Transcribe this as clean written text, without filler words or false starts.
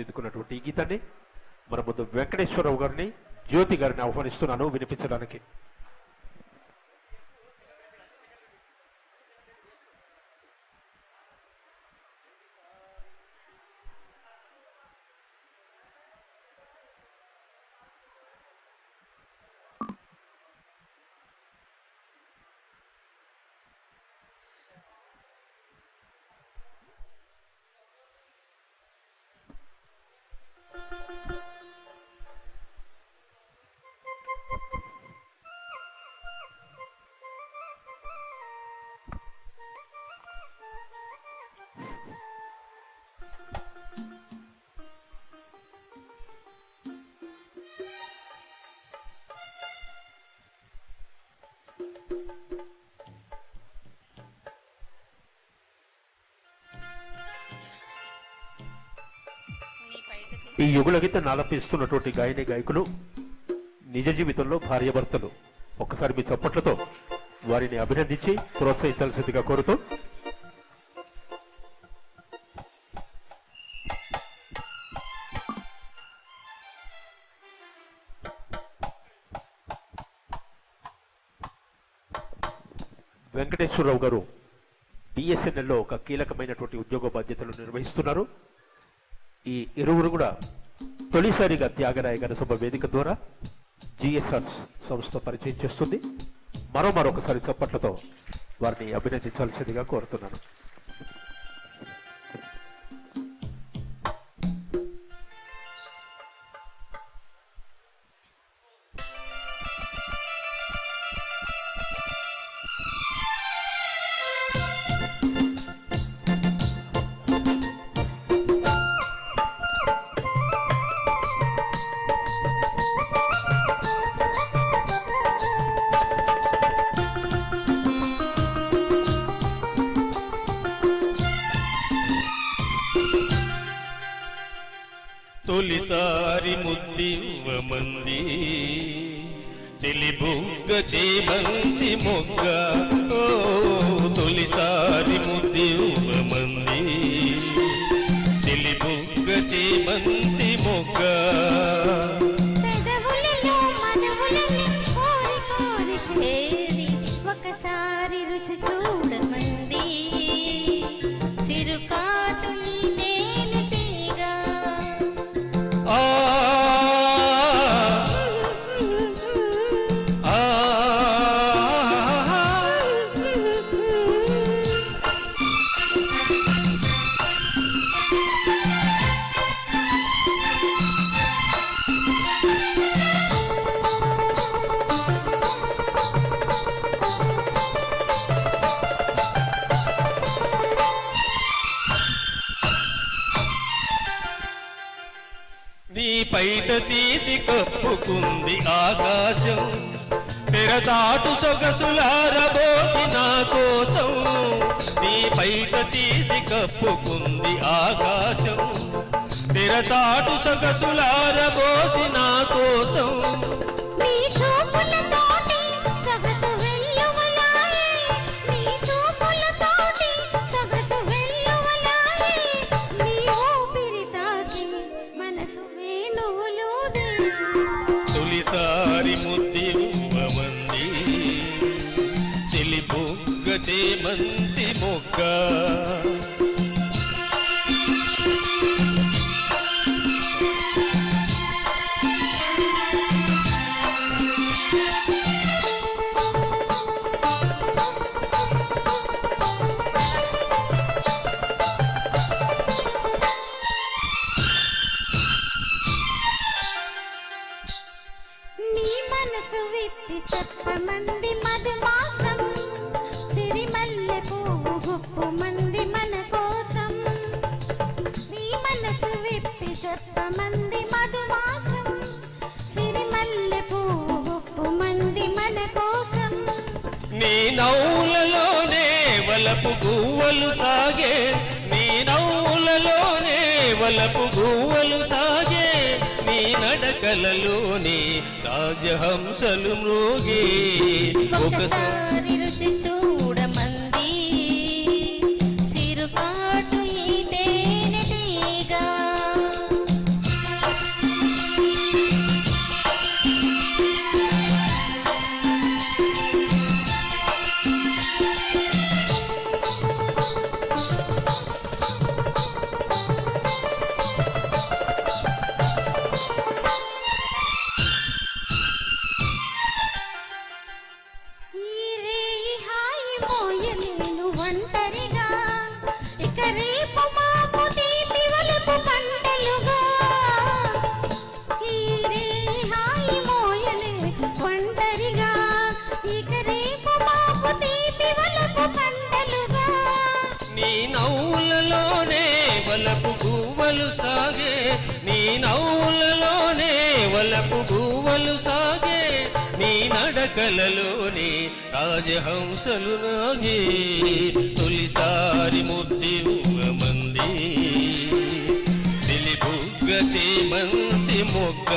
తీర్చిదిద్దుకున్నటువంటి ఈ గీతాన్ని మన ముందు వెంకటేశ్వరరావు గారిని జ్యోతి గారిని ఆహ్వానిస్తున్నాను వినిపించడానికి. ఈ యుగుల గీత ఆలపిస్తున్నటువంటి గాయని గాయకులు నిజ జీవితంలో భార్యాభర్తలు. ఒక్కసారి మీ చప్పట్లతో వారిని అభినందించి ప్రోత్సహించాల్సిందిగా కోరుతూ వెంకటేశ్వరరావు గారు బిఎస్ఎన్ఎల్లో ఒక కీలకమైనటువంటి ఉద్యోగ బాధ్యతలు నిర్వహిస్తున్నారు. ఈ ఇరువురు కూడా తొలిసారిగా త్యాగరాయ గారి సభ వేదిక ద్వారా జిఎస్ఆర్ సంస్థ పరిచయం చేస్తుంది. మరొకసారి చప్పట్లతో వారిని అభినందించాల్సిందిగా కోరుతున్నాను. తొలిసారి ముద్దివ్వమంది చెలిబుగ్గ చేమంతి మొగ్గ, ఓ తొలిసారి ముద్దివ్వమంది చెలిబుగ్గ చేమంతి మొగ్గ. ఒకసారి రుచి చూడమంది చిరుకాటు నీ పైట తీసి కప్పుకుంది ఆకాశం, తెరచాటు సొగసులారబోసి నా కోసం. నీ పైట తీసి కప్పుకుంది ఆకాశం, తెరచాటు సొగసులారబోసి నా కోసం. తొలిసారి ముద్దివ్వమంది చెలిబుగ్గ చేమంతి మొగ్గ. చెప్పమంది మధుమాసం సిరిమల్లె పువ్వు గుప్పుమంది మన కోసం. నీ మనసు విప్పి చెప్పమంది మధుమాసం సిరిమల్లె పువ్వు గుప్పుమంది మన కోసం. నీ నవ్వులలోనే వలపు గువ్వలు సాగే, నీ నవ్వులలోనే వలపు గువ్వలు సాగే, నీ నడకలలోని రాజహంసలు మృగే. ఒకసారి రుచి చూడమంది చిరుకాటు ఈ తేనెటీగా. గువ్వలు సాగే నీ నవ్వులలోనే వలపు గువ్వలు సాగే నీ నడకలలోనే రాజహంసలు నాగే తొలిసారి ముద్దివ్వమంది తెలిబుగ్గ చేమంతి మొగ్గ